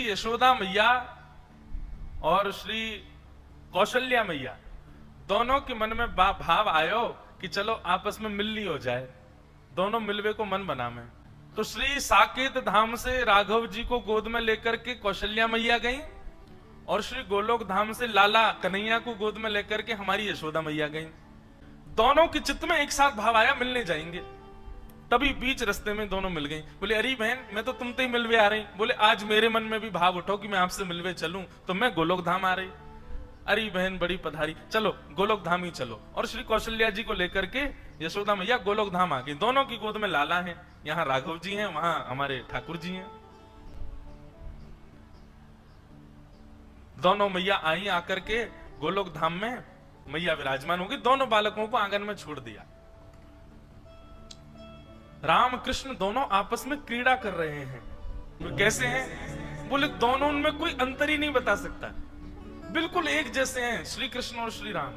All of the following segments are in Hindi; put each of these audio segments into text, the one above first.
यशोदा मैया और श्री कौशल्या मैया दोनों के मन में भाव आयो कि चलो आपस में मिलनी हो जाए, दोनों मिलवे को मन बना में। तो श्री साकेत धाम से राघव जी को गोद में लेकर के कौशल्या मैया गई और श्री गोलोक धाम से लाला कन्हैया को गोद में लेकर के हमारी यशोदा मैया गई। दोनों के चित्त में एक साथ भाव आया मिलने जाएंगे। तभी बीच रास्ते में दोनों मिल गई। बोले अरे बहन मैं तो तुमसे ही मिलवे आ रही। बोले आज मेरे मन में भी भाव उठो कि मैं आपसे मिलवे चलूं, तो मैं गोलोक धाम आ रही। अरे बहन बड़ी पधारी, चलो गोलोक धाम ही चलो। और श्री कौशल्या जी को लेकर के यशोदा मैया गोलोक धाम आ गई। दोनों की गोद में लाला है, यहाँ राघव जी हैं, वहां हमारे ठाकुर जी हैं। दोनों मैया आई, आकर के गोलोक धाम में मैया विराजमान होगी। दोनों बालकों को आंगन में छोड़ दिया। राम कृष्ण दोनों आपस में क्रीड़ा कर रहे हैं। कैसे हैं? बोले दोनों उनमें कोई अंतर ही नहीं बता सकता, बिल्कुल एक जैसे हैं श्री कृष्ण और श्री राम।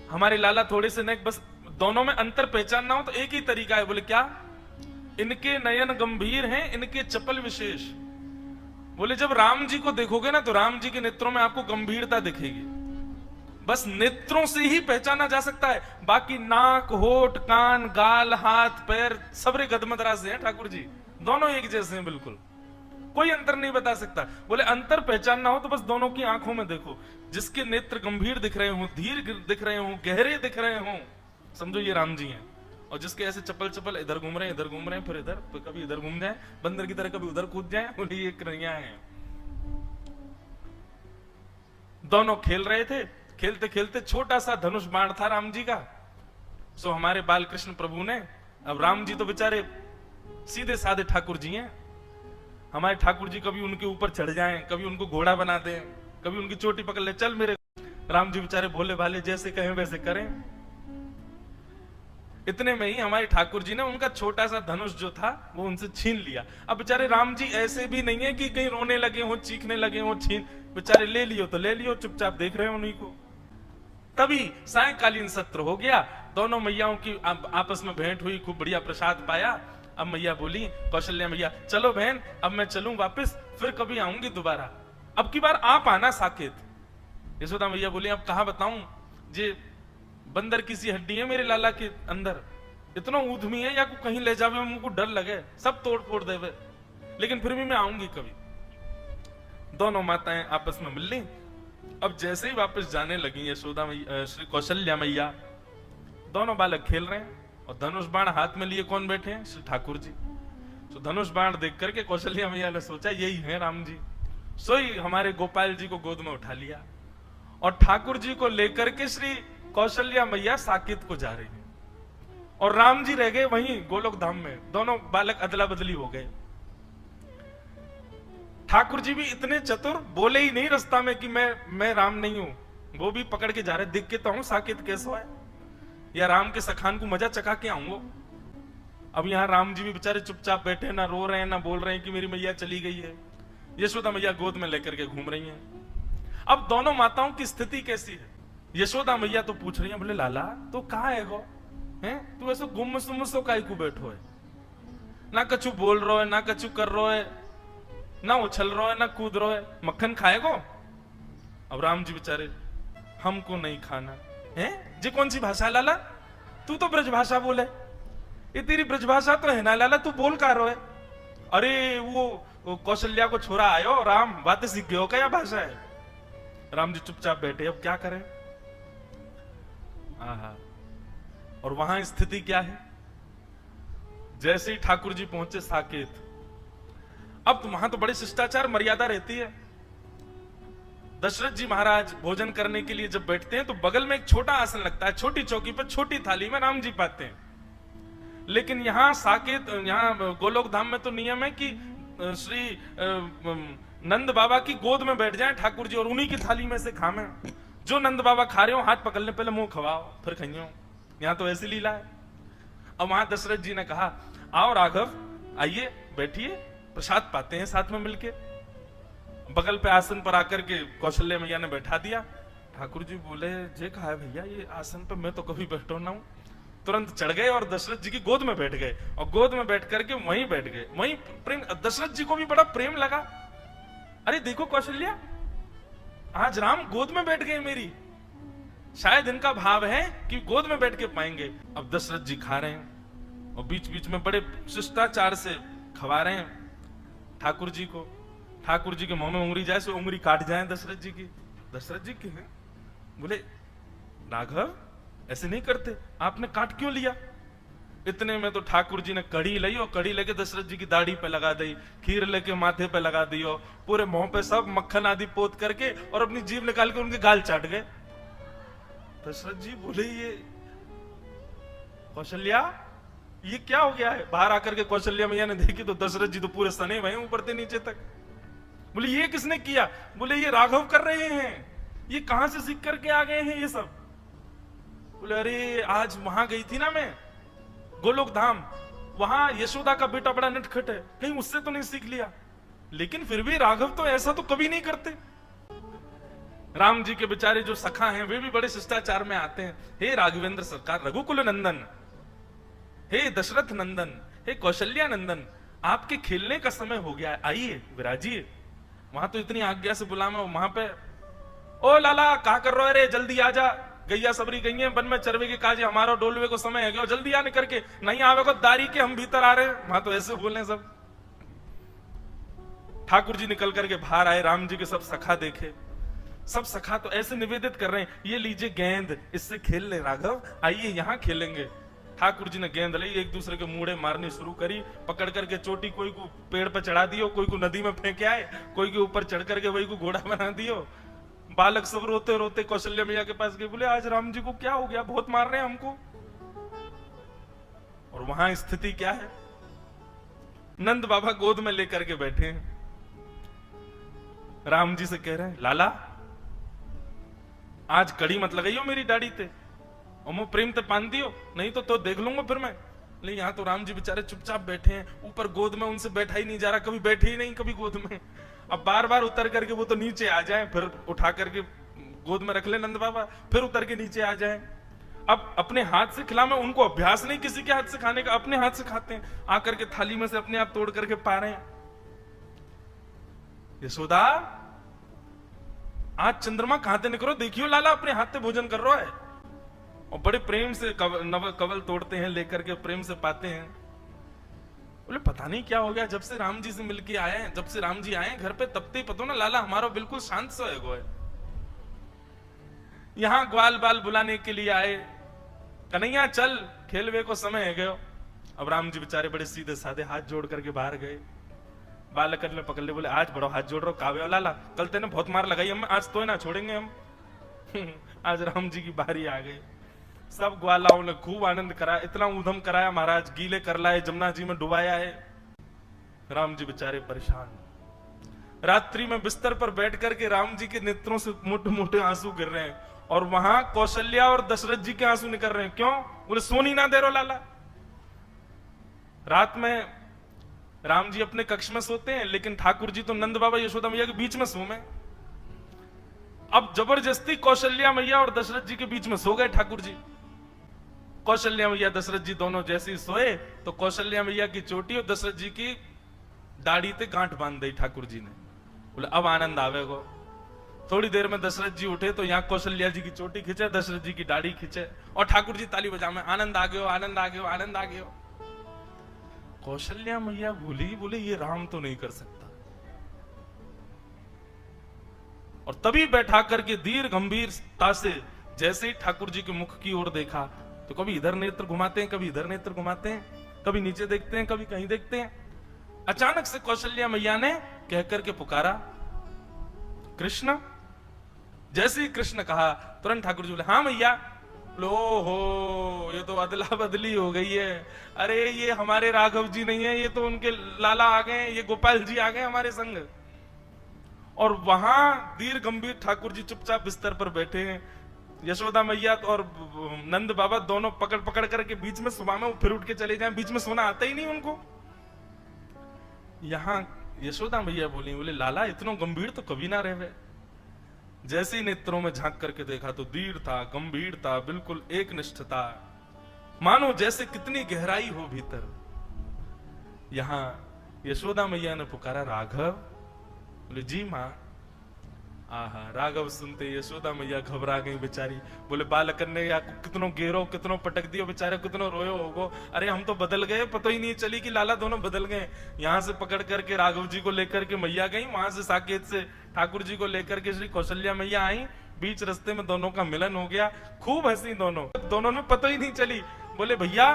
हमारे लाला थोड़े से नेक, बस दोनों में अंतर पहचानना हो तो एक ही तरीका है। बोले क्या? इनके नयन गंभीर हैं, इनके चपल विशेष। बोले जब राम जी को देखोगे ना तो राम जी के नेत्रों में आपको गंभीरता दिखेगी। बस नेत्रों से ही पहचाना जा सकता है, बाकी नाक, होठ, कान, गाल, हाथ, पैर सबरे गदमदरा से हैं ठाकुर जी। दोनों एक जैसे हैं, बिल्कुल कोई अंतर नहीं बता सकता। बोले अंतर पहचानना हो तो बस दोनों की आंखों में देखो। जिसके नेत्र गंभीर दिख रहे हो, धीर दिख रहे हो, गहरे दिख रहे हो, समझो ये राम जी हैं। और जिसके ऐसे चपल चपल इधर घूम रहे हैं, इधर घूम रहे हैं, फिर इधर, फिर कभी इधर घूम जाए बंदर की तरह, कभी उधर कूद जाए, बोले ये कन्हैया हैं। दोनों खेल रहे थे। खेलते खेलते छोटा सा धनुष बाण था राम जी का। सो हमारे बाल कृष्ण प्रभु ने, अब राम जी तो बेचारे सीधे साधे ठाकुर जी हैं, हमारे ठाकुर जी कभी उनके ऊपर चढ़ जाएं, कभी उनको घोड़ा बना दें, कभी उनकी चोटी पकड़ ले, चल मेरे। राम जी बेचारे भोले भाले, जैसे कहें वैसे करें। इतने में ही हमारे ठाकुर जी ने उनका छोटा सा धनुष जो था वो उनसे छीन लिया। अब बेचारे राम जी ऐसे भी नहीं है कि कहीं रोने लगे हो, चीखने लगे हो, बेचारे ले लियो तो ले लियो, चुपचाप देख रहे हो उन्हीं को। तभी सायंकालीन सत्र हो गया। दोनों मैयाओं की आपस में भेंट हुई, खूब बढ़िया प्रसाद पाया। अब मैया बोली, कौशल्या मैया, चलो बहन अब मैं चलूं वापस, फिर कभी आऊंगी दोबारा, अब की बार आप आना साकेत। यशोदा मैया बोली, अब कहां बताऊं, जे बंदर की सी हड्डी है मेरे लाला के अंदर, इतना ऊधमी है, या को कहीं ले जावे मुझको डर लगे, सब तोड़ फोड़ देवे, लेकिन फिर भी मैं आऊंगी कभी। दोनों माताएं आपस में मिल ली। अब जैसे ही वापस जाने लगी यशोदा मैया, श्री कौशल्या मैया, दोनों बालक खेल रहे हैं और धनुष बाण हाथ में लिए कौन बैठे हैं? श्री ठाकुर जी। तो धनुष बाण देख करके कौशल्या मैया ने सोचा यही है राम जी। सोई हमारे गोपाल जी को गोद में उठा लिया और ठाकुर जी को लेकर के श्री कौशल्या मैया साकेत को जा रही है और राम जी रह गए वहीं गोलोक धाम में। दोनों बालक अदला बदली हो गए। ठाकुर जी भी इतने चतुर, बोले ही नहीं रास्ता में कि मैं राम नहीं हूं, वो भी पकड़ के जा रहे, दिख के तो हूं साकेत कैसो है, या राम के सखान को मजा चखा के आऊंगा। अब यहां राम जी भी बेचारे चुपचाप बैठे, ना रो रहे हैं ना बोल रहे हैं कि मेरी मैया चली गई है। यशोदा मैया गोद में लेकर के घूम रही हैं। अब दोनों माताओं की स्थिति कैसी है? यशोदा मैया तो पूछ रही है, बोले लाला तो कहाँ है गो, हैं तू ऐसे गुम सो काई को बैठो है, ना कछु बोल रो है, ना कछु कर रो है, ना उछल रो है, ना कूद रो है, मक्खन खाएगो? अब राम जी बेचारे, हमको नहीं खाना है। जी कौन सी भाषा लाला? तू तो ब्रज भाषा बोले, ये तेरी ब्रज भाषा तो है ना लाला, तू बोल का रो है? अरे वो कौशल्या को छोरा आयो राम, बातें सीख गए हो क्या भाषा है? राम जी चुपचाप बैठे, अब क्या करें। आहा, और वहां स्थिति क्या है? जैसे ही ठाकुर जी पहुंचे साकेत, अब तो वहां तो बड़े शिष्टाचार मर्यादा रहती है। दशरथ जी महाराज भोजन करने के लिए जब बैठते हैं तो बगल में एक छोटा आसन लगता है, छोटी चौकी पर छोटी थाली में राम जी पाते हैं। लेकिन यहाँ साकेत, यहाँ गोलोक धाम में तो नियम है कि श्री नंद बाबा की गोद में बैठ जाएं ठाकुर जी और उन्हीं की थाली में से खावे। जो नंद बाबा खा रहे हो हाथ पकड़ ले, पहले मुंह खवाओ फिर खाइयो। यहाँ तो ऐसी लीला है। अब वहां दशरथ जी ने कहा, आओ राघव आइए बैठिए, प्रसाद पाते हैं साथ में मिलके। बगल पे आसन पर आकर के कौशल्या मैया ने बैठा दिया। ठाकुर जी बोले, जे कहा है भैया ये आसन पे मैं तो कभी बैठो ना हूं, तुरंत चढ़ गए और दशरथ जी की गोद में बैठ गए, और गोद में बैठ करके वहीं बैठ गए। वहीं प्रेम, दशरथ जी को भी बड़ा प्रेम लगा। अरे देखो कौशल्या, आज राम गोद में बैठ गए मेरी, शायद इनका भाव है कि गोद में बैठ के पाएंगे। अब दशरथ जी खा रहे हैं और बीच बीच में बड़े शिष्टाचार से खवा रहे हैं ठाकुर जी को। ठाकुर जी के मुंह में उंगली जाए सो उंगली काट जाए दशरथ जी की। दशरथ जी की बोले राघव ऐसे नहीं करते, आपने काट क्यों लिया? इतने में तो ठाकुर जी ने कड़ी ली और कड़ी लेके दशरथ जी की दाढ़ी पे लगा दी, खीर लेके माथे पे लगा दी और पूरे मुंह पे सब मक्खन आदि पोत करके और अपनी जीभ निकाल के उनके गाल चाट गए। दशरथ जी बोले ये कौशल्या ये क्या हो गया है? बाहर आकर के कौशल्या मैया ने देखी तो दशरथ जी तो पूरे सने हुए ऊपर से नीचे तक। बोले ये किसने किया? बोले ये राघव कर रहे हैं, ये कहां से सीख करके आ गए हैं ये सब? बोले अरे आज वहां गई थी ना मैं गोलोक धाम, वहां यशोदा का बेटा बड़ा नटखट है, कहीं उससे तो नहीं सीख लिया? लेकिन फिर भी राघव तो ऐसा तो कभी नहीं करते। राम जी के बेचारे जो सखा हैं वे भी बड़े शिष्टाचार में आते हैं। हे राघवेंद्र सरकार, रघुकुल नंदन, हे दशरथ नंदन, हे कौशल्या नंदन, आपके खेलने का समय हो गया है, आइए विराजिए। वहां तो इतनी आज्ञा से बुला मैं वहां पे, ओ लाला क्या कर रहे हो? अरे जल्दी आ जा, गैया सबरी गई है वन में चरवे के काज, हमारा डोलवे को समय है गया, जल्दी आने करके, नहीं आवे को दारी के हम भीतर आ रहे हैं। वहां तो ऐसे बोले सब। ठाकुर जी निकल करके बाहर आए, राम जी के सब सखा देखे, सब सखा तो ऐसे निवेदित कर रहे हैं, ये लीजिए गेंद, इससे खेल ले राघव, आइए यहां खेलेंगे। ठाकुर जी ने गेंद ली, एक दूसरे के मुड़े मारनी शुरू करी, पकड़ करके चोटी कोई को पेड़ पर चढ़ा दियो, कोई को नदी में फेंके आए, कोई के ऊपर चढ़ करके वही को घोड़ा बना दियो। बालक सब रोते रोते कौशल्या मैया के पास गए, बोले आज राम जी को क्या हो गया, बहुत मार रहे हैं हमको। और वहां स्थिति क्या है, नंद बाबा गोद में लेकर के बैठे हैं, राम जी से कह रहे हैं लाला आज कड़ी मत लगाइयो मेरी दाढ़ी ते, और मैं प्रेम ते पान दियो, नहीं तो देख लूंगा फिर मैं। नहीं, यहाँ तो राम जी बेचारे चुपचाप बैठे हैं, ऊपर गोद में उनसे बैठा ही नहीं जा रहा, कभी बैठे ही नहीं कभी गोद में। अब बार बार उतर करके वो तो नीचे आ जाए, फिर उठा करके गोद में रख ले नंद बाबा, फिर उतर के नीचे आ जाए। अब अपने हाथ से खिला, में उनको अभ्यास नहीं किसी के हाथ से खाने का, अपने हाथ से खाते हैं, आकर के थाली में से अपने आप तोड़ करके पा रहे हैं। यशोदा आज चंद्रमा कहां से निकलो, देखियो लाला अपने हाथ से भोजन कर रहा है, और बड़े प्रेम से कवल तोड़ते हैं, लेकर के प्रेम से पाते हैं। बोले पता नहीं क्या हो गया, जब से राम जी से मिलके आए हैं, जब से राम जी आए घर पे, तब ते पता ना लाला हमारा बिल्कुल शांत सा है। यहां ग्वाल बाल बुलाने के लिए आए, कन्हैया चल खेलवे को समय है गयो। अब राम जी बेचारे बड़े सीधे साधे हाथ जोड़ करके बाहर गए, बालक ने पकड़ ले, बोले आज बड़ा हाथ जोड़ रहा काव्य लाला, कल तेने बहुत मार लगाई हम, आज तो ना छोड़ेंगे हम। आज राम जी की बारी आ गई, सब ग्वालाओं ने खूब आनंद कराया, इतना ऊधम कराया महाराज, गीले कर लाए, जमुना जी में डुबाया है। राम जी बेचारे परेशान, रात्रि में बिस्तर पर बैठ करके राम जी के नेत्रों से मोटे मोटे आंसू गिर रहे हैं, और वहां कौशल्या और दशरथ जी के आंसू निकल रहे हैं। क्यों? बोले सोनी ना दे रो लाला। रात में राम जी अपने कक्ष में सोते हैं, लेकिन ठाकुर जी तो नंद बाबा यशोदा मैया के बीच में सोए। अब जबरदस्ती कौशल्या मैया और दशरथ जी के बीच में सो गए ठाकुर जी। कौशल्या मैया दशरथ जी दोनों जैसे ही सोए तो कौशल्या मैया की चोटी और दशरथ जी की दाढ़ी पे गांठ बांध दी ठाकुर जी ने। बोले अब आनंद आवेगो। थोड़ी देर में दशरथ जी उठे तो यहाँ कौशल्या जी की चोटी खींचे, दशरथ जी की दाढ़ी खींचे, और ठाकुर जी ताली बजा में आनंद आ गयो, आनंद आ गयो, आनंद आ गयो। कौशल्या मैया भूली, बोले ये राम तो नहीं कर सकता। और तभी बैठा करके धीर गंभीरता से जैसे ही ठाकुर जी के मुख की ओर देखा तो कभी इधर नेत्र घुमाते हैं, कभी इधर नेत्र घुमाते हैं, कभी नीचे देखते हैं, कभी कहीं देखते हैं। अचानक से कौशल्या मैया ने कह करके पुकारा कृष्ण। जैसे ही कृष्ण कहा तुरंत ठाकुर जी बोले हाँ मैया। लो हो, ये तो अदला बदली हो गई है। अरे ये हमारे राघव जी नहीं है, ये तो उनके लाला आ गए, ये गोपाल जी आ गए हमारे संग। और वहां धीर गंभीर ठाकुर जी चुपचाप बिस्तर पर बैठे हैं, यशोदा मैया और नंद बाबा दोनों पकड़ पकड़ करके बीच में सुबह में फिर उठ के चले जाएं, बीच में सोना आता ही नहीं उनको। यहां यशोदा मैया बोली, बोले लाला इतना गंभीर तो कभी ना रहे। जैसे ही नेत्रों में झांक करके देखा तो धीर था, गंभीर था, बिल्कुल एक निष्ठ था। मानो जैसे कितनी गहराई हो भीतर। यहां यशोदा मैया ने पुकारा राघव। बोले जी मां। आहा, राघव सुनते यशोदा मैया घबरा गई बेचारी। बोले बालक ने या कितनो घेरो, कितनो पटक दियो, बेचारे कितनो रोयो होगो। अरे हम तो बदल गए, पता ही नहीं चली कि लाला दोनों बदल गए। यहां से पकड़ करके राघव जी को लेकर के मैया गई, वहां से साकेत से ठाकुर जी को लेकर के श्री कौशल्या मैया आई। बीच रास्ते में दोनों का मिलन हो गया, खूब हंसी दोनों में पता ही नहीं चली। बोले भैया,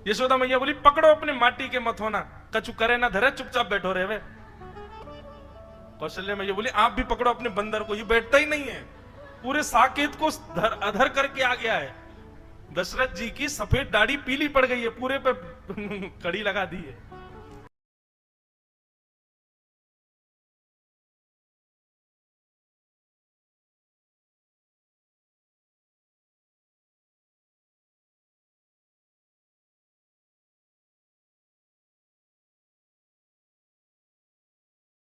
यशोदा मैया बोली पकड़ो अपने माटी के मथोना, कछु करे ना धरे, चुपचाप बैठो रहे वे। कौशल्या मैया बोली आप भी पकड़ो अपने बंदर को, ये बैठता ही नहीं है, पूरे साकेत को अधर करके आ गया है। दशरथ जी की सफेद दाढ़ी पीली पड़ गई है, पूरे पे कड़ी लगा दी है।